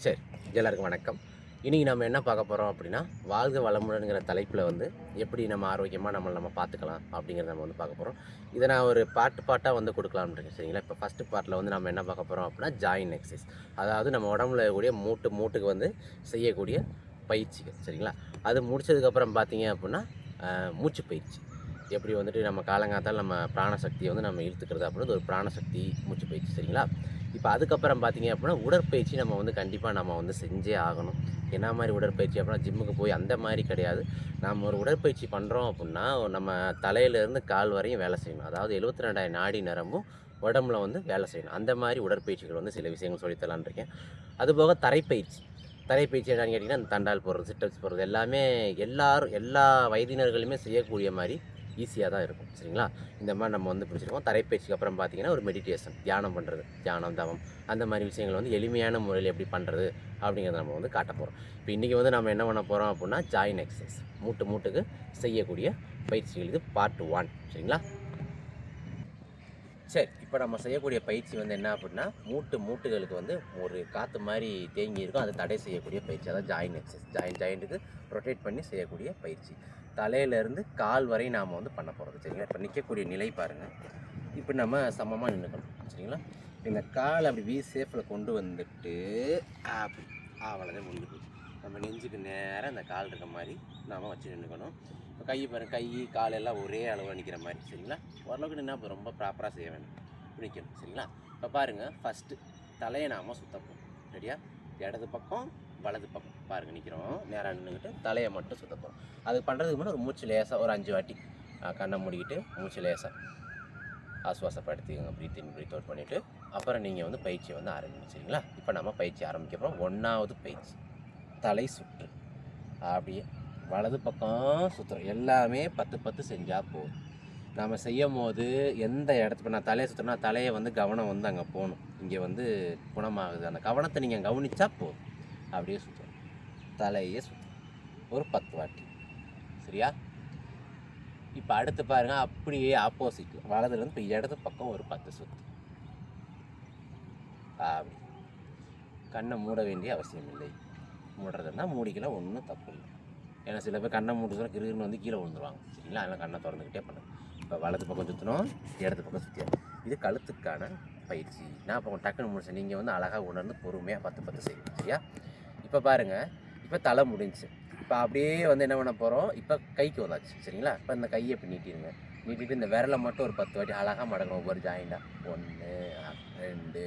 சரி, எல்லாருக்கும் வணக்கம். இன்றைக்கி நம்ம என்ன பார்க்க போகிறோம் அப்படின்னா, வாழ்க வளமுடன்ங்கிற தலைப்பில் வந்து எப்படி நம்ம ஆரோக்கியமாக நம்ம பார்த்துக்கலாம் அப்படிங்கிறத நம்ம வந்து பார்க்க போகிறோம். இதை நான் ஒரு பாட்டாக வந்து கொடுக்கலாம்னு இருக்கேன். சரிங்களா? இப்போ ஃபஸ்ட்டு பார்ட்டில் வந்து நம்ம என்ன பார்க்க போகிறோம் அப்படின்னா, ஜாயின் எக்ஸசைஸ். அதாவது நம்ம உடம்புல இருக்கக்கூடிய மூட்டுக்கு வந்து செய்யக்கூடிய பயிற்சிகள். சரிங்களா? அது முடிச்சதுக்கப்புறம் பார்த்தீங்க அப்படின்னா, மூச்சு பயிற்சி. எப்படி வந்துட்டு நம்ம காலங்காத்தால் நம்ம பிராணசக்தியை வந்து நம்ம இழுத்துக்கிறது அப்படின்றது ஒரு பிராணசக்தி மூச்சு பயிற்சி. சரிங்களா? இப்போ அதுக்கப்புறம் பார்த்தீங்க அப்படின்னா, உடற்பயிற்சி நம்ம வந்து கண்டிப்பாக நம்ம வந்து செஞ்சே ஆகணும். என்ன மாதிரி உடற்பயிற்சி அப்படின்னா, ஜிம்முக்கு போய் அந்த மாதிரி கிடையாது. நம்ம ஒரு உடற்பயிற்சி பண்ணுறோம் அப்படின்னா, நம்ம தலையிலேருந்து கால் வரையும் வேலை செய்யணும். அதாவது 72,000 நாடி நரம்பும் உடம்புல வந்து வேலை செய்யணும். அந்த மாதிரி உடற்பயிற்சிகள் வந்து சில விஷயங்கள் சொல்லித்தரலான்னு இருக்கேன். அதுபோக தரைப்பயிற்சி. தரைப்பயிற்சி என்னன்னு கேட்டிங்கன்னா, அந்த தண்டால் போடுறது, சிட்டப்ஸ் போடுறது எல்லாமே எல்லா வயதினர்களுமே செய்யக்கூடிய மாதிரி ஈஸியாக தான் இருக்கும். சரிங்களா? இந்த மாதிரி நம்ம வந்து பிடிச்சிருக்கோம். தரைப்பயிற்சிக்கு அப்புறம் பார்த்தீங்கன்னா, ஒரு மெடிடேஷன், தியானம் பண்ணுறது, தியானம், தவம் அந்த மாதிரி விஷயங்கள் வந்து எளிமையான முறையில் எப்படி பண்ணுறது அப்படிங்கிறத நம்ம வந்து காட்ட போகிறோம். இப்போ இன்றைக்கி வந்து நம்ம என்ன பண்ண போகிறோம் அப்படின்னா, ஜாயின் எக்ஸசைஸ், மூட்டுக்கு செய்யக்கூடிய பயிற்சிகள். இது பார்ட் 1. சரிங்களா? சரி, இப்போ நம்ம செய்யக்கூடிய பயிற்சி வந்து என்ன அப்படின்னா, மூட்டுகளுக்கு வந்து ஒரு காற்று மாதிரி தேங்கி இருக்கும், அதை தடை செய்யக்கூடிய பயிற்சி. அதாவது ஜாயின் எக்ஸசைஸ். ஜாயிண்ட்டுக்கு ரொட்டேட் பண்ணி செய்யக்கூடிய பயிற்சி. தலையிலேருந்து கால் வரை நாம் வந்து பண்ண போகிறது. சரிங்களா? இப்போ நிற்கக்கூடிய நிலை பாருங்கள். இப்போ நம்ம சமமாக நின்றுக்கணும். சரிங்களா? இந்த கால் அப்படி சேஃபில் கொண்டு வந்துட்டு அப்படி அவ்வளோதான் முடிஞ்சு போச்சு. நம்ம நெஞ்சுக்கு நேராக இந்த கால் இருக்க மாதிரி நாம் வச்சு நின்றுக்கணும். இப்போ கை பாருங்கள், கை கால் எல்லாம் ஒரே அளவில் நிற்கிற மாதிரி. சரிங்களா? ஓரளவுக்கு நின்னா இப்போ ரொம்ப ப்ராப்பராக செய்ய வேணும், நிற்கணும். சரிங்களா? இப்போ பாருங்கள், ஃபஸ்ட்டு தலையை நாம் சுத்தப்போம். சரியா? இடது பக்கம் வலது பக்கம் பாருங்கள், நிற்கிறோம் நேராக நின்றுக்கிட்டு தலையை மட்டும் சுத்தப்போம். அது பண்ணுறதுக்கு முன்னாடி ஒரு மூச்சு லேசாக ஒரு 5 வாட்டி கண்ணை மூடிக்கிட்டு மூச்சு லேசாக ஆசுவாசப்படுத்திக்கோங்க. ப்ரீத் இன் ப்ரீத் அவுட் பண்ணிவிட்டு அப்புறம் நீங்கள் வந்து பயிற்சியை வந்து ஆரம்பிங்க. சரிங்களா? இப்போ நம்ம பயிற்சி ஆரம்பிக்க போகிறோம். 1வது பயிற்சி, தலை சுற்று. அப்படியே வலது பக்கம் சுற்றுறோம். எல்லாமே 10 செஞ்சால் போதும். நம்ம செய்யும் போது எந்த இடத்துக்கு நான் தலையை சுற்றுனா தலையை வந்து கவனம் வந்து அங்கே போகணும். இங்கே வந்து குணமாகுது, அந்த கவனத்தை நீங்கள் கவனித்தா போதும். அப்படியே சுற்றுறோம், தலையே சுற்றுறோம் ஒரு 10 வாட்டி. சரியா? இப்போ அடுத்து பாருங்கள், அப்படியே ஆப்போசிட் வலதுலேருந்து இப்போ இடது பக்கம் ஒரு 10 சுற்று. அப்படி கண்ணை மூட வேண்டிய அவசியம் இல்லை. மூடுறதுன்னா மூடிக்கலாம், ஒன்றும் தப்பு இல்லை. ஏன்னா சில பேர் கண்ணை மூட்டு சொன்னால் கிருன்னு வந்து கீழே விழுந்துருவாங்க. சரிங்களா? அதெல்லாம் கண்ணை திறந்துக்கிட்டே பண்ணுங்க. இப்போ வலது பக்கம் சுற்றணும், இடது பக்கம் சுற்றிடும். இது கழுத்துக்கான பயிற்சி. நான் இப்போ டக்குன்னு முடிச்சேன். நீங்கள் வந்து அழகாக உணர்ந்து பொறுமையாக 10 செய்யணும். சரியா? இப்போ பாருங்கள், இப்போ தலை முடிஞ்சு. இப்போ அப்படியே வந்து என்ன பண்ண போகிறோம், இப்போ கைக்கு வந்தாச்சு. சரிங்களா? இப்போ இந்த கையை இப்போ நீட்டிடுங்க. நீட்டிட்டு இந்த விரலை மட்டும் ஒரு 10 வாட்டி அழகாக மடக்கணும். ஒவ்வொரு ஜாயிண்டாக 1 2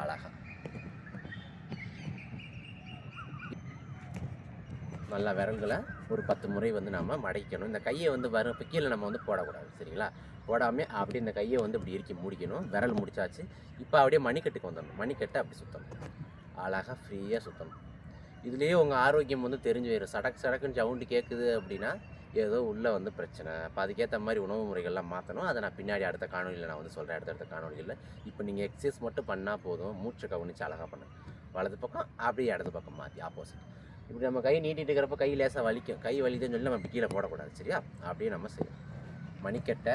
அழகாக நல்லா விரல்களை ஒரு 10 முறை வந்து நம்ம மடக்கணும். இந்த கையை வந்து இப்போ கீழே நம்ம வந்து போடக்கூடாது. சரிங்களா? போடாமல் அப்படியே இந்த கையை வந்து இப்படி இறுக்கி முடிக்கணும். விரல் முடிச்சாச்சு. இப்போ அப்படியே மணிக்கட்டுக்கு வந்துடணும். மணிக்கட்டை அப்படி சுற்றணும். அழகாக ஃப்ரீயாக சுற்றணும். இதுலேயே உங்கள் ஆரோக்கியம் வந்து தெரிஞ்சு போயிடும். சடக்குன்னு சவுண்டு கேட்குது அப்படின்னா ஏதோ உள்ளே வந்து பிரச்சனை. அப்போ அதுக்கேற்ற மாதிரி உணவு முறைகள்லாம் மாற்றணும். அதை நான் பின்னாடி அடுத்த காணொலியில் நான் வந்து சொல்கிறேன். அடுத்த காணொலியில் இப்போ நீங்கள் எக்ஸசைஸ் மட்டும் பண்ணால் போதும். மூச்சை கவனித்து அழகாக பண்ணுங்க. வலது பக்கம் அப்படியே இடது பக்கம் மாற்றி ஆப்போசிட். இப்படி நம்ம கை நீட்டிட்டு இருக்கிறப்ப கை லேசாக வலிக்கும். கை வலிதுன்னு சொல்லி நம்ம இப்படி கீழே போடக்கூடாது. சரியா? அப்படியே நம்ம செய்யணும். மணிக்கட்டை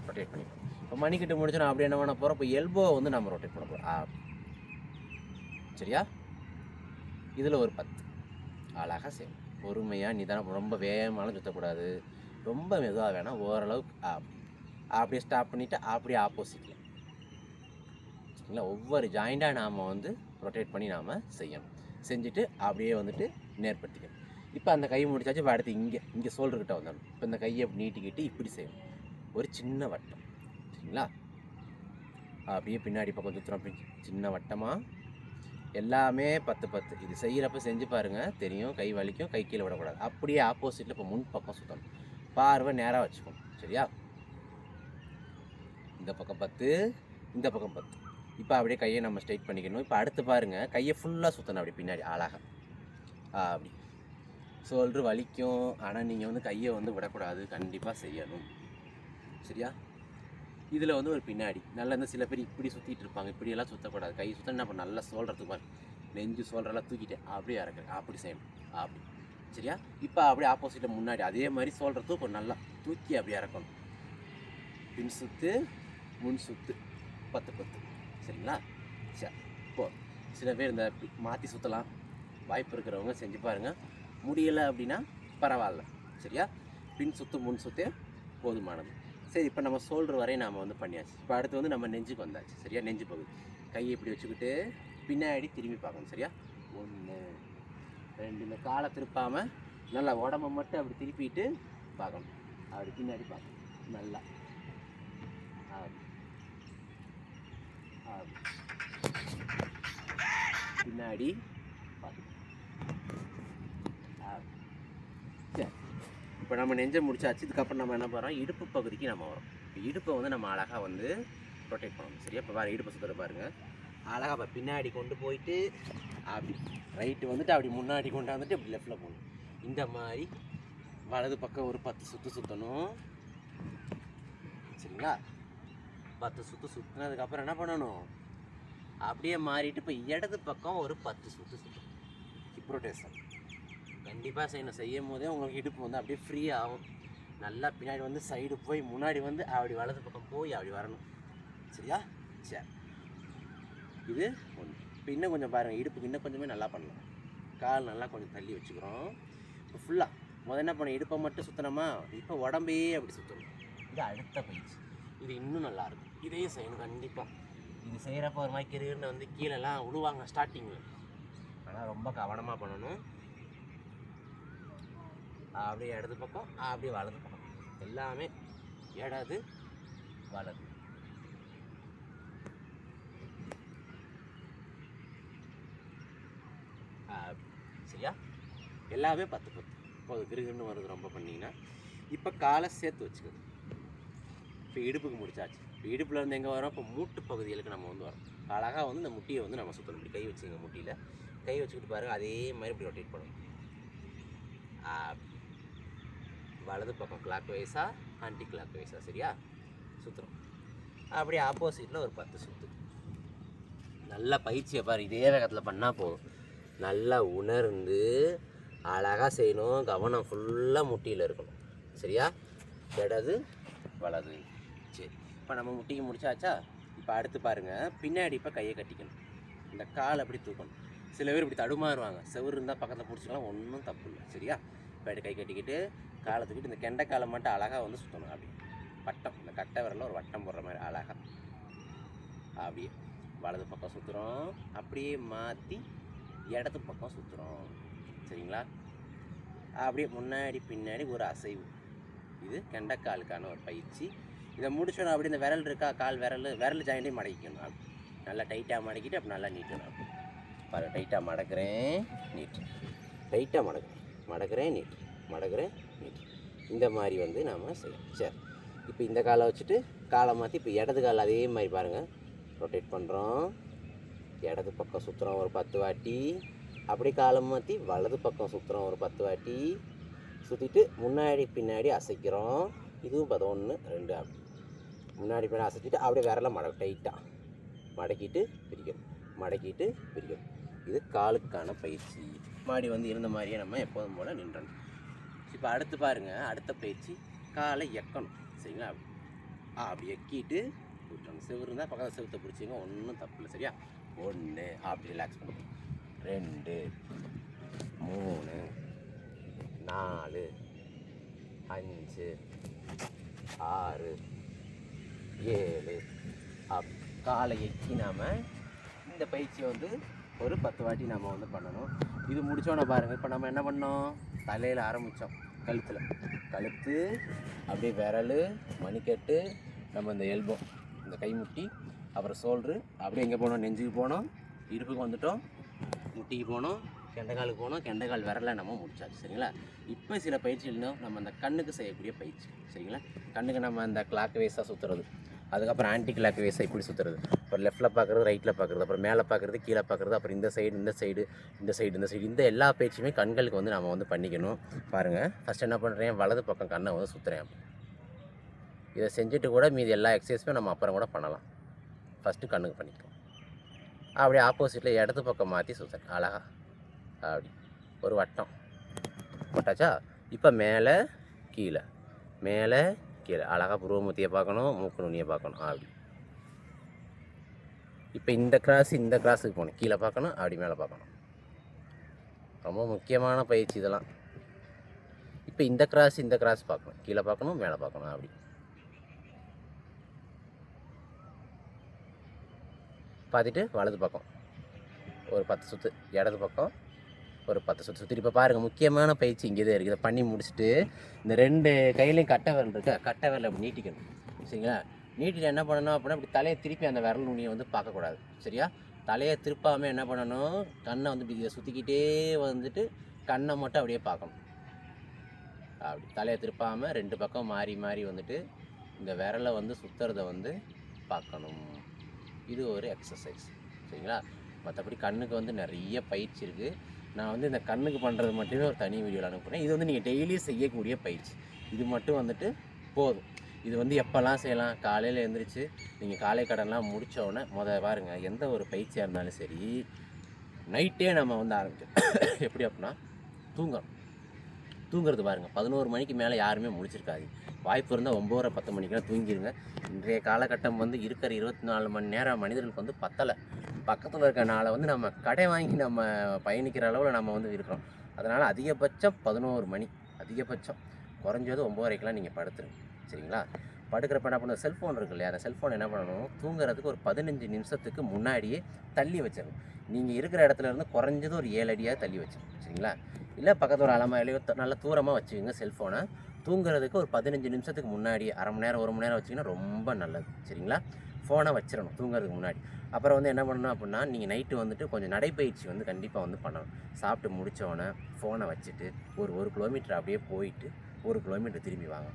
ரொட்டேட் பண்ணிப்போம். இப்போ மணிக்கட்டு முடிச்சோன்னா அப்படியே என்ன பண்ண போகிறோம், இப்போ எல்போ வந்து நம்ம ரொட்டேட் பண்ண போகிறோம். சரியா? இதில் ஒரு 10 அழகாக செய்யணும். பொறுமையாக நிதானம். ரொம்ப வேகமாலும் சுற்றக்கூடாது, ரொம்ப மெதுவாக வேணாம். ஓரளவுக்கு அப்படியே ஸ்டாப் பண்ணிவிட்டு அப்படியே ஆப்போசிட்டில். சரிங்களா? ஒவ்வொரு ஜாயிண்டாக நாம் வந்து ரொட்டேட் பண்ணி நாம் செய்யணும். செஞ்சுட்டு அப்படியே வந்துட்டு நேர்படுத்திக்கணும். இப்போ அந்த கை முடிச்சாச்சு. இப்போ அடுத்து இங்கே ஷோல்டர்கிட்ட வந்துடணும். இப்போ இந்த கையை நீட்டிக்கிட்டு இப்படி செய்யணும். ஒரு சின்ன வட்டம். சரிங்களா? அப்படியே பின்னாடி பக்கம் சுற்றுறோம். அப்படி சின்ன வட்டமாக எல்லாமே 10 இது செய்கிறப்ப செஞ்சு பாருங்கள், தெரியும். கை வலிக்கும், கை கீழே விடக்கூடாது. அப்படியே ஆப்போசிட்டில் இப்போ முன் பக்கம் சுற்றணும். பார்வை நேராக வச்சுக்கணும். சரியா? இந்த பக்கம் 10, இந்த பக்கம் 10. இப்போ அப்படியே கையை நம்ம ஸ்ட்ரைட் பண்ணிக்கணும். இப்போ அடுத்து பாருங்கள், கையை ஃபுல்லாக சுற்றணும். அப்படி பின்னாடி அழகாக அப்படி. ஷோல்டர் வலிக்கும், ஆனால் நீங்கள் வந்து கையை வந்து விடக்கூடாது, கண்டிப்பாக செய்யணும். சரியா? இதில் வந்து ஒரு பின்னாடி நல்லா இந்த சில பேர் இப்படி சுற்றிட்டு இருப்பாங்க. இப்படியெல்லாம் சுற்றக்கூடாது. கை சுற்ற என்ன பண்ண, நல்லா ஷோல்டருக்கு பாரு, நெஞ்சு ஷோல்டரெல்லாம் தூக்கிட்டு அப்படியே இறக்குறேன். அப்படி செய்யணும். அப்படி. சரியா? இப்போ அப்படியே ஆப்போசிட்டில் முன்னாடி அதே மாதிரி ஷோல்டர் தூக்கம் நல்லா தூக்கி அப்படியே இறக்கணும். பின் சுற்று, முன் சுற்று, 10. சரிங்களா? சரி. இப்போ சில பேர் இந்த மாற்றி சுற்றலாம், வாய்ப்பு இருக்கிறவங்க செஞ்சு பாருங்கள். முடியலை அப்படின்னா பரவாயில்ல, சரியா? பின் சுற்று முன் சுற்று போதுமானது. சரி, இப்போ நம்ம ஷோல்டர் வரையும் நாம் வந்து பண்ணியாச்சு. இப்போ அடுத்து வந்து நம்ம நெஞ்சுக்கு வந்தாச்சு, சரியா? நெஞ்சு பகுதி கையை இப்படி வச்சுக்கிட்டு பின்னாடி திரும்பி பார்க்கணும், சரியா? 1 2, இந்த காலை திருப்பாமல் நல்லா உடம்பை மட்டும் அப்படி திருப்பிட்டு பார்க்கணும். அப்படி பின்னாடி பார்க்கணும் நல்லா. பின்னாடி பார்க்கணும். சரி, இப்போ நம்ம நெஞ்சை முடிச்சாச்சு. இதுக்கப்புறம் நம்ம என்ன பண்ணுறோம், இடுப்பு பகுதிக்கு நம்ம வரோம். இடுப்பை வந்து நம்ம அழகாக வந்து ரொட்டேட் பண்ணணும், சரியா? இப்போ பாருங்கள், இடுப்பை சுற்றுற பாருங்கள். அழகாக இப்போ பின்னாடி கொண்டு போயிட்டு அப்படி ரைட்டு வந்துட்டு அப்படி முன்னாடி கொண்டாந்துட்டு இப்படி லெஃப்டில் போகணும். இந்த மாதிரி வலது பக்கம் ஒரு 10 சுற்று சுற்றணும், சரிங்களா? 10 சுற்று சுற்றினதுக்கப்புறம் என்ன பண்ணணும், அப்படியே மாறிட்டு இப்போ இடது பக்கம் ஒரு 10 சுற்று சுற்றணும். ஹிப் ரொட்டேஷன் கண்டிப்பாக செய்யணும். செய்யும் போதே உங்களுக்கு இடுப்பு வந்து அப்படியே ஃப்ரீ ஆகும். நல்லா பின்னாடி வந்து சைடு போய் முன்னாடி வந்து அப்படி வலது பக்கம் போய் அப்படி வரணும், சரியா? சரி, இது ஒன்று. இப்போ இன்னும் கொஞ்சம் பாருங்கள், இடுப்புக்கு இன்னும் கொஞ்சமே நல்லா பண்ணலாம். கால் நல்லா கொஞ்சம் தள்ளி வச்சுக்கிறோம். இப்போ ஃபுல்லாக என்ன பண்ண, இடுப்பை மட்டும் சுற்றணுமா, இப்போ உடம்பையே அப்படி சுற்றணும். இது அடுத்த பயிற்சி. இது இன்னும் நல்லாயிருக்கும். இதையும் செய்யணும் கண்டிப்பாக. இது செய்கிறப்ப ஒரு மாதிரி கிருன்னு வந்து கீழெல்லாம் விழுவாங்க ஸ்டார்டிங்கில். ஆனால் ரொம்ப கவனமாக பண்ணணும். அப்படியே இடது பக்கம், அப்படியே வலது பக்கம், எல்லாமே இடது வலது. சரியா? எல்லாமே 10 10 கிருகுன்னு வருது ரொம்ப பண்ணிங்கன்னா. இப்போ காலை சேர்த்து வச்சுக்கணும். இப்போ இடுப்புக்கு முடிச்சாச்சு. இப்போ இடுப்பில் இருந்து எங்கே வரோம், இப்போ மூட்டு பகுதிகளுக்கு நம்ம வந்து வரோம். அழகாக வந்து இந்த முட்டியை வந்து நம்ம சுற்றணும். இப்படி கை வச்சுங்க, முட்டியில் கை வச்சுக்கிட்டு பாருங்கள். அதே மாதிரி இப்படி ரொட்டேட் பண்ணணும். வலது பக்கம் கிளாக் வைஸாக, ஆன்டி கிளாக் வைஸாக, சரியா? சுற்றுறோம். அப்படியே ஆப்போசிட்டில் ஒரு 10 சுற்று. நல்லா பயிற்சியை பாரு, இதே வேகத்தில் பண்ணால் போதும். நல்லா உணர்ந்து அழகாக செய்யணும். கவனம் ஃபுல்லாக முட்டியில் இருக்கணும், சரியா? இடது வலது. சரி, இப்போ நம்ம முட்டிக்கு முடிச்சாச்சா? இப்போ அடுத்து பாருங்கள், பின்னாடி இப்போ கையை கட்டிக்கணும். இந்த கால் அப்படி தூக்கணும். சில பேர் இப்படி தடுமாறுவாங்க. செவுரு இருந்தால் பக்கத்தில் பிடிச்சிக்கலாம், ஒன்றும் தப்பு இல்லை, சரியா? இப்போ கை கட்டிக்கிட்டு காலை தூக்கிட்டு இந்த கெண்டைக்காலை மட்டும் அழகாக வந்து சுற்றணும். அப்படி வட்டம், இந்த கட்டை விரலில் ஒரு வட்டம் போடுற மாதிரி அழகாக அப்படியே வலது பக்கம் சுற்றுறோம். அப்படியே மாற்றி இடது பக்கம் சுற்றுறோம், சரிங்களா? அப்படியே முன்னாடி பின்னாடி ஒரு அசைவு. இது கெண்டைக்காலுக்கான ஒரு பயிற்சி. இதை முடிச்சோன்னா அப்படி இந்த விரல் இருக்கா, கால் விரல் ஜாயிண்ட்டையும் மடக்கிக்கணும். அப்படி நல்லா டைட்டாக மடக்கிட்டு அப்படி நல்லா நீட்டணும். அப்படி பாரு, டைட்டாக மடக்கிறேன், நீட்டு, டைட்டாக மடக்கிறேன், நீட்டு, மடக்கிறேன், நீட்டு. இந்த மாதிரி வந்து நாம் செய்யணும். சரி, இப்போ இந்த காலை வச்சுட்டு காலை மாற்றி இப்போ இடது கால் அதே மாதிரி பாருங்கள் ரொட்டேட் பண்ணுறோம். இடது பக்கம் சுற்றுறோம் ஒரு 10 வாட்டி. அப்படி காலை மாற்றி வலது பக்கம் சுற்றுறோம் ஒரு 10 வாட்டி. சுற்றிட்டு முன்னாடி பின்னாடி அசைக்கிறோம். இதுவும் 1 2 அப்படி முன்னாடி பின்னாடி அசைச்சிட்டு அப்படியே விரல டைட்டாக மடக்கிட்டு பிரிக்கணும், மடக்கிட்டு பிரிக்கணும். இது காலுக்கான பயிற்சி. மாடி வந்து இருந்த மாதிரியே நம்ம எப்போதும் போல் நின்றணும். இப்போ அடுத்து பாருங்கள், அடுத்த பயிற்சி காலை எக்கணும், சரிங்களா? அப்படி எக்கிட்டு விட்டுறணும். செவுரு இருந்தால் பக்கத்தில் செவுத்தை பிடிச்சிங்க, ஒன்றும் தப்பு இல்லை, சரியா? 1 அப்படி ரிலாக்ஸ் பண்ணுவோம். 2 3 4 5 6 7 காலை எக்கி நாம் இந்த பயிற்சியை வந்து ஒரு 10 வாட்டி நம்ம வந்து பண்ணணும். இது முடித்தோன்னே பாருங்கள், இப்போ நம்ம என்ன பண்ணோம், தலையில் ஆரம்பித்தோம், கழுத்து அப்படியே விரல், மணிக்கட்டு, நம்ம இந்த எல்போ, இந்த கைமுட்டி, அப்புறம் ஷோல்ட்ரு, அப்படியே எங்கே போனோம், நெஞ்சுக்கு போனோம், இடுப்புக்கு வந்துட்டோம், முட்டிக்கு போனோம், கெண்டைக்காலுக்கு போனோம், கெண்டைக்கால் விரலை நம்ம முடிச்சாச்சு, சரிங்களா? இப்போ சில பயிற்சிகளும் நம்ம அந்த கண்ணுக்கு செய்யக்கூடிய பயிற்சி, சரிங்களா? கண்ணுக்கு நம்ம அந்த கிளாக் வைஸாக சுற்றுறது, அதுக்கப்புறம் ஆன்டி கிளாக் வைஸாக இப்படி சுற்றுறது, அப்புறம் லெஃப்ட்டில் பார்க்குறது, ரைட்டில் பார்க்குறது, அப்புறம் மேலே பார்க்குறது, கீழே பார்க்குறது, அப்புறம் இந்த சைடு, இந்த எல்லா பயிற்சியுமே கண்களுக்கு வந்து நம்ம வந்து பண்ணிக்கணும். பாருங்கள், ஃபஸ்ட் என்ன பண்ணுறேன், வலது பக்கம் கண்ணை வந்து சுற்றுறேன். இதை செஞ்சுட்டு கூட மீதி எல்லா எக்ஸசைஸுமே நம்ம அப்புறம் கூட பண்ணலாம். ஃபஸ்ட்டு கண்ணுக்கு பண்ணிக்கலாம். அப்படியே ஆப்போசிட்டில் இடது பக்கம் மாற்றி சுற்றுறேன் அழகா. அப்படி ஒரு வட்டம் போட்டாச்சா? இப்போ மேலே கீழே அழகாக புருவமூர்த்தியை பார்க்கணும், மூக்கு நுனியை பார்க்கணும். அப்படி இப்போ இந்த கிராஸுக்கு போகணும், கீழே பார்க்கணும், அப்படி மேலே பார்க்கணும். ரொம்ப முக்கியமான பயிற்சி இதெல்லாம். இப்போ இந்த கிராஸ் பார்க்கணும், கீழே பார்க்கணும், மேலே பார்க்கணும். அப்படி பார்த்துட்டு வலது பக்கம் ஒரு 10 சுற்று, இடது பக்கம் ஒரு 10 சுற்று சுற்றி. இப்போ பாருங்கள், முக்கியமான பயிற்சி இங்கே தான் இருக்குது. இதை பண்ணி முடிச்சுட்டு இந்த 2 கையிலையும் கட்டை விரல் இருக்கா, கட்டை விரலை அப்படி நீட்டிக்கணும். சரிங்களா? நீட்டிட்டு என்ன பண்ணணும் அப்படின்னா, அப்படி தலையை திருப்பி அந்த விரல் நுனியை வந்து பார்க்கக்கூடாது. சரியா? தலையை திருப்பாமல் என்ன பண்ணணும், கண்ணை வந்து இப்படி சுற்றிக்கிட்டே வந்துட்டு கண்ணை மட்டும் அப்படியே பார்க்கணும். அப்படி தலையை திருப்பாமல் 2 பக்கம் மாறி மாறி வந்துட்டு இந்த விரலை வந்து சுற்றுறத வந்து பார்க்கணும். இது ஒரு எக்ஸசைஸ். சரிங்களா? மற்றபடி கண்ணுக்கு வந்து நிறைய பயிற்சி இருக்குது. நான் வந்து இந்த கண்ணுக்கு பண்ணுறது மட்டுமே ஒரு தனி வீடியோவில் அனுப்புகிறேன். இது வந்து நீங்கள் டெய்லி செய்யக்கூடிய பயிற்சி. இது மட்டும் வந்துட்டு போதும். இது வந்து எப்போல்லாம் செய்யலாம், காலையில் எழுந்திரிச்சு நீங்கள் காலை கடன்லாம் முடித்தோடனே பாருங்கள், எந்த ஒரு பயிற்சியாக இருந்தாலும் சரி, நைட்டே நம்ம வந்து ஆரம்பிச்சோம். எப்படி அப்படின்னா, தூங்குறது பாருங்கள், 11 மணிக்கு மேலே யாருமே முடிச்சிருக்காது. வாய்ப்பு இருந்தால் 9:30 10 மணிக்கெல்லாம் தூங்கிடுங்க. இன்றைய காலகட்டம் வந்து இருக்கிற 24 மணி நேரம் மனிதர்களுக்கு வந்து பத்தலை. பக்கத்தில் இருக்க நாளை வந்து நம்ம கடை வாங்கி நம்ம பயணிக்கிற அளவில் நம்ம வந்து இருக்கிறோம். அதனால் அதிகபட்சம் 11 மணி, அதிகபட்சம் குறைஞ்சது 9:30க்கெலாம் நீங்கள் படுத்துருங்க. சரிங்களா? படுக்கிறப்ப என்ன பண்ணணும், செல்ஃபோன் இருக்கு இல்லையா, அந்த செல்ஃபோன் என்ன பண்ணணும், தூங்குறதுக்கு ஒரு 15 நிமிஷத்துக்கு முன்னாடியே தள்ளி வச்சிடணும். நீங்கள் இருக்கிற இடத்துல இருந்து குறைஞ்சது ஒரு 7 அடியாக தள்ளி வச்சிடணும். சரிங்களா? இல்லை பக்கத்தில் ஒரு அலமாரிலையோ நல்லா தூரமாக வச்சுக்கோங்க செல்ஃபோனை. தூங்குறதுக்கு ஒரு 15 நிமிஷத்துக்கு முன்னாடி, அரை மணி நேரம் 1 மணி நேரம் வச்சிங்கன்னா ரொம்ப நல்லது. சரிங்களா? ஃபோனை வச்சிடணும் தூங்குறதுக்கு முன்னாடி. அப்புறம் வந்து என்ன பண்ணணும் அப்படின்னா, நீங்கள் நைட்டு வந்துட்டு கொஞ்சம் நடைப்பயிற்சி வந்து கண்டிப்பாக வந்து பண்ணணும். சாப்பிட்டு முடித்தோடனே ஃபோனை வச்சுட்டு ஒரு 1 கிலோமீட்டர் அப்படியே போயிட்டு 1 கிலோமீட்டர் திரும்பி வாங்க.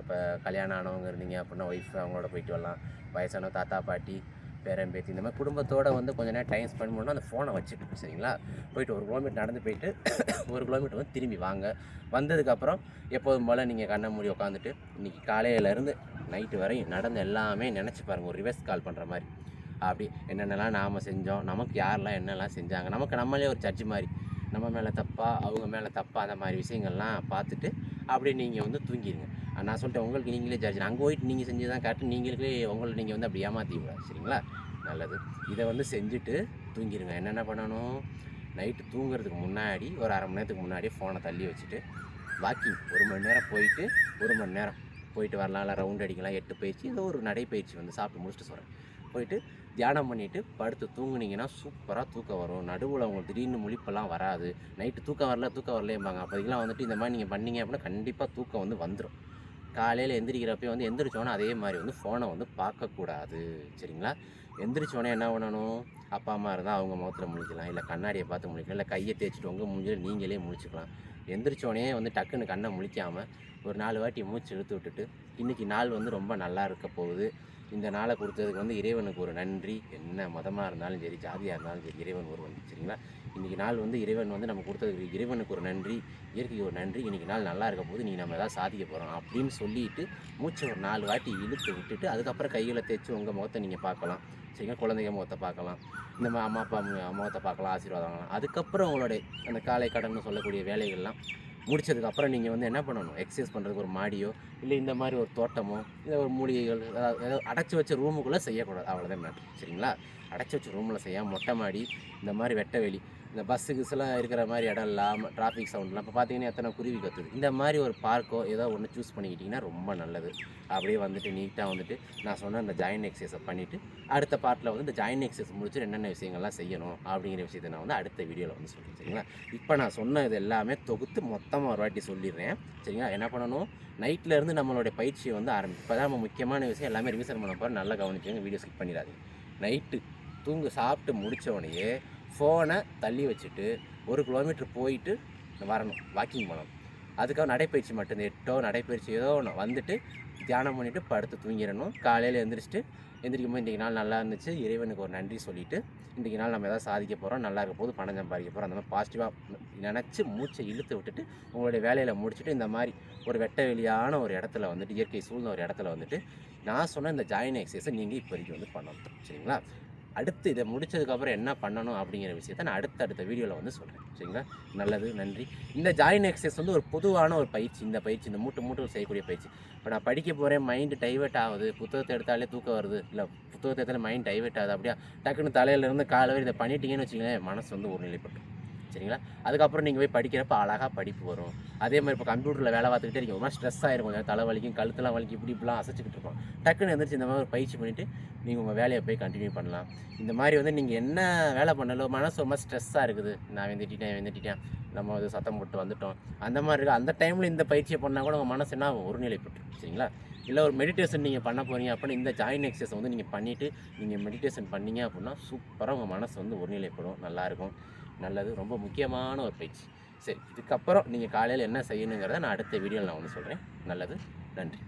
இப்போ கல்யாணம் ஆனவங்க இருந்தீங்க அப்படின்னா ஒய்ஃப் அவங்களோட போயிட்டு வரலாம். வயசானவங்க தாத்தா பாட்டி பேரன் பேத்தி இந்த மாதிரி குடும்பத்தோடு வந்து கொஞ்சம் நேரம் டைம் ஸ்பெண்ட் பண்ணணும். அந்த ஃபோனை வச்சுட்டு சரிங்களா, போயிட்டு 1 கிலோமீட்டர் நடந்து போயிட்டு 1 கிலோமீட்டர் வந்து திரும்பி வாங்க. வந்ததுக்கப்புறம் எப்போதும் போல் நீங்கள் கண்ணை மூடி உட்காந்துட்டு இன்றைக்கி காலையிலேருந்து நைட்டு வரையும் நடந்த எல்லாமே நினச்சி பாருங்கள், ஒரு ரிவர்ஸ் கால் பண்ணுற மாதிரி. அப்படி என்னென்னலாம் நாம் செஞ்சோம், நமக்கு யாரெல்லாம் என்னெல்லாம் செஞ்சாங்க, நம்மளே ஒரு ஜட்ஜு மாதிரி, நம்ம மேலே தப்பா அவங்க மேலே தப்பா, அந்த மாதிரி விஷயங்கள்லாம் பார்த்துட்டு அப்படியே நீங்கள் வந்து தூங்கிடுங்க. நான் சொல்லிட்டேன், உங்களுக்கு நீங்களே ஜட்ஜ். அங்கே போயிட்டு நீங்கள் செஞ்சு தான் கரெக்டு, நீங்களே உங்களை நீங்கள் வந்து அப்படி ஏமாற்றிக்கூடாது. சரிங்களா? நல்லது. இதை வந்து செஞ்சுட்டு தூங்கிடுங்க. என்னென்ன பண்ணணும், நைட்டு தூங்குறதுக்கு முன்னாடி ஒரு அரை மணி நேரத்துக்கு முன்னாடி ஃபோனை தள்ளி வச்சுட்டு வாக்கிங் 1 மணி நேரம் போயிட்டு 1 மணி நேரம் போயிட்டு வரலாம். இல்லை ரவுண்ட் அடிக்கலாம், 8 பயிற்சி, ஏதோ ஒரு நடைப்பயிற்சி வந்து சாப்பிட்டு முடிச்சுட்டு சொல்கிறேன். போயிட்டு தியானம் பண்ணிவிட்டு படுத்து தூங்குனீங்கன்னா சூப்பராக தூக்கம் வரும். நடுவில் உங்களுக்கு திடீர்னு முழிப்பெல்லாம் வராது. நைட்டு தூக்கம் வரலையேம்பாங்க. அப்போதைக்கெல்லாம் வந்துட்டு இந்த மாதிரி நீங்கள் பண்ணீங்க அப்படின்னா கண்டிப்பாக தூக்கம் வந்து வந்துடும். காலையில் எந்திரிக்கிறப்பே வந்து எந்திரிச்சோன்னே அதே மாதிரி வந்து ஃபோனை வந்து பார்க்கக்கூடாது. சரிங்களா? எந்திரிச்சோடனே என்ன பண்ணணும், அப்பா அம்மா இருந்தால் அவங்க முகத்தில் முழிக்கலாம், இல்லை கண்ணாடியை பார்த்து முழிக்கலாம், இல்லை கையை தேய்ச்சிட்டு உங்கள் மூஞ்சில் நீங்களே முழிச்சிக்கலாம். எந்திரிச்சோடனே வந்து டக்குன்னு கண்ணை முழிக்காமல் ஒரு 4 வாட்டி மூச்சு இழுத்து விட்டுட்டு, இன்றைக்கி நாள் வந்து ரொம்ப நல்லா இருக்க போகுது, இந்த நாளை கொடுத்ததுக்கு வந்து இறைவனுக்கு ஒரு நன்றி. என்ன மதமாக இருந்தாலும் சரி, ஜாதியாக இருந்தாலும் சரி, இறைவன் ஒருவன். சரிங்களா? இன்றைக்கி நாள் வந்து இறைவன் வந்து நம்ம கொடுத்ததுக்கு இறைவனுக்கு ஒரு நன்றி, இயற்கைக்கு ஒரு நன்றி. இன்றைக்கி நாள் நல்லா இருக்க போது நீங்கள் நம்ம எதாவது சாதிக்க போகிறோம் அப்படின்னு சொல்லிட்டு மூச்சை ஒரு 4 வாட்டி இழுத்து விட்டுட்டு அதுக்கப்புறம் கைகளை தேய்ச்சி உங்கள் முகத்தை நீங்கள் பார்க்கலாம். சரிங்களா? குழந்தைங்க முகத்தை பார்க்கலாம், இந்த மாதிரி அம்மா அப்பா முகத்தை பார்க்கலாம், ஆசீர்வாதம் வாங்கலாம். அதுக்கப்புறம் உங்களுடைய அந்த காலை கடன்னு சொல்லக்கூடிய வேலைகள்லாம் முடிச்சதுக்கப்புறம் நீங்கள் வந்து என்ன பண்ணணும், எக்ஸசைஸ் பண்ணுறதுக்கு ஒரு மாடியோ இல்லை இந்த மாதிரி ஒரு தோட்டமோ இல்லை ஒரு மூலிகைகள் ஏதாவது அடைச்சி வச்ச ரூமுக்குள்ளே செய்யக்கூடாது. அவ்வளோதான் மேட்ரு. சரிங்களா? அடைச்சி வச்ச ரூமில் செய்யாமல் மொட்டை மாடி, இந்த மாதிரி வெட்ட வெளி, இந்த பஸ்ஸு கிஸ்ஸெல்லாம் இருக்கிற மாதிரி இடம் இல்லாமல் டிராஃபிக் சவுண்ட்லாம் இப்போ பார்த்தீங்கன்னா எத்தனை குருவி கத்துது. இந்த மாதிரி ஒரு பார்க்கோ ஏதோ ஒன்று சூஸ் பண்ணிக்கிட்டிங்கன்னா ரொம்ப நல்லது. அப்படியே வந்துட்டு நீட்டாக வந்துட்டு நான் சொன்ன அந்த ஜாயின் எக்ஸசைஸை பண்ணிவிட்டு அடுத்த பார்ட்டில் வந்து இந்த ஜாயின் எக்ஸசைஸ் முடிச்சுட்டு என்னென்ன விஷயங்கள்லாம் செய்யணும் அப்படிங்கிற விஷயத்தை நான் வந்து அடுத்த வீடியோவில் வந்து சொல்கிறேன். சரிங்களா? இப்போ நான் சொன்ன இது எல்லாமே தொகுத்து மொத்தமாக ஒரு வாட்டி சொல்லிடுறேன். சரிங்களா? என்ன பண்ணணும், நைட்லேருந்து நம்மளுடைய பயிற்சியை வந்து இப்போ தான் நம்ம முக்கியமான விஷயம் எல்லாமே ரிவிஷன் பண்ண போகிறோம். நல்லா கவனிச்சுங்க, வீடியோ ஸ்கிப் பண்ணிடாதீங்க. நைட்டு சாப்பிட்டு முடித்தவனையே ஃபோனை தள்ளி வச்சுட்டு 1 கிலோமீட்டர் போயிட்டு வரணும், வாக்கிங் பண்ணணும். அதுக்காக நடைப்பயிற்சி மட்டும் 8 நடைப்பயிற்சி ஏதோ ஒன்று வந்துட்டு தியானம் பண்ணிவிட்டு படுத்து தூங்கிடணும். காலையில் எந்திரிக்கும் போது இன்றைக்கி நாள் நல்லா இருந்துச்சு, இறைவனுக்கு ஒரு நன்றி சொல்லிவிட்டு இன்றைக்கி நாள் நம்ம எதாவது சாதிக்க போகிறோம், நல்லா இருக்க போது பணம் சம்பாதிக்க போகிறோம், அந்த மாதிரி பாசிட்டிவாக நினச்சி மூச்சை இழுத்து விட்டுட்டு உங்களுடைய வேலையில் முடிச்சுட்டு இந்த மாதிரி ஒரு வெட்ட வெளியான ஒரு இடத்துல வந்துட்டு இயற்கை சூழ்ந்த ஒரு இடத்துல வந்துட்டு நான் சொன்ன இந்த ஜாயின் எக்ஸசைஸை நீங்கள் இப்போதைக்கு வந்து பண்ணணும். சரிங்களா? அடுத்து இதை முடிச்சதுக்கப்புறம் என்ன பண்ணணும் அப்படிங்கிற விஷயத்தை நான் அடுத்தடுத்த வீடியோவில் வந்து சொல்கிறேன். சரிங்களா? நல்லது, நன்றி. இந்த ஜாயின் எக்ஸசைஸ் வந்து ஒரு பொதுவான ஒரு பயிற்சி. இந்த பயிற்சி இந்த மூட்டு செய்யக்கூடிய பயிற்சி. இப்போ நான் படிக்க போகிறேன், மைண்டு டைவர்ட் ஆகுது, புத்தகத்தை எடுத்தாலே தூக்கம் வருது, இல்லை புத்தகத்தை எடுத்தாலே மைண்ட் டைவர்ட் ஆகுது, அப்படியே டக்குன்னு தலையிலேருந்து காலை வரை இதை பண்ணிட்டீங்கன்னு வச்சுக்கோங்களேன், மனசு வந்து ஒருநிலைப்படும். சரிங்களா? அதுக்கப்புறம் நீங்கள் போய் படிக்கிறப்ப அழகாக படிப்பு வரும். அதே மாதிரி இப்போ கம்ப்யூட்டரில் வேலை பார்த்துக்கிட்டே இருக்கீங்க, ஒரு மாதிரி ஸ்ட்ரெஸ் ஆகிரும், கொஞ்சம் தலை வலிக்கும், கழுத்தெல்லாம் வலிக்கும், இப்படிலாம் அசைச்சிக்கிட்டு இருக்கோம். டக்குன்னு எந்திரிச்சு இந்த மாதிரி ஒரு பயிற்சி பண்ணிவிட்டு நீங்கள் உங்கள் வேலையை போய் கண்டினியூ பண்ணலாம். இந்த மாதிரி வந்து நீங்கள் என்ன வேலை பண்ணாலும் மனசு ரொம்ப ஸ்ட்ரெஸ்ஸாக இருக்குது, நான் வந்துட்டேன் நம்ம அது சத்தம் போட்டு வந்துட்டோம், அந்த மாதிரி இருக்குது. அந்த டைமில் இந்த பயிற்சியை பண்ணால் கூட உங்கள் மனசு என்ன ஒருநிலைப்பட்டு. சரிங்களா? இல்லை ஒரு மெடிடேஷன் நீங்கள் பண்ண போகிறீங்க அப்படின்னா இந்த ஜாயின் எக்ஸசைஸ் வந்து நீங்கள் பண்ணிவிட்டு நீங்கள் மெடிடேஷன் பண்ணீங்க அப்படின்னா சூப்பராக உங்கள் மனசு வந்து ஒருநிலைப்படும், நல்லாயிருக்கும். நல்லது, ரொம்ப முக்கியமான ஒரு பயிற்சி. சரி, இதுக்கப்புறம் நீங்கள் காலையில் என்ன செய்யணுங்கிறத நான் அடுத்த வீடியோவில் நான் வந்து சொல்கிறேன். நல்லது, நன்றி.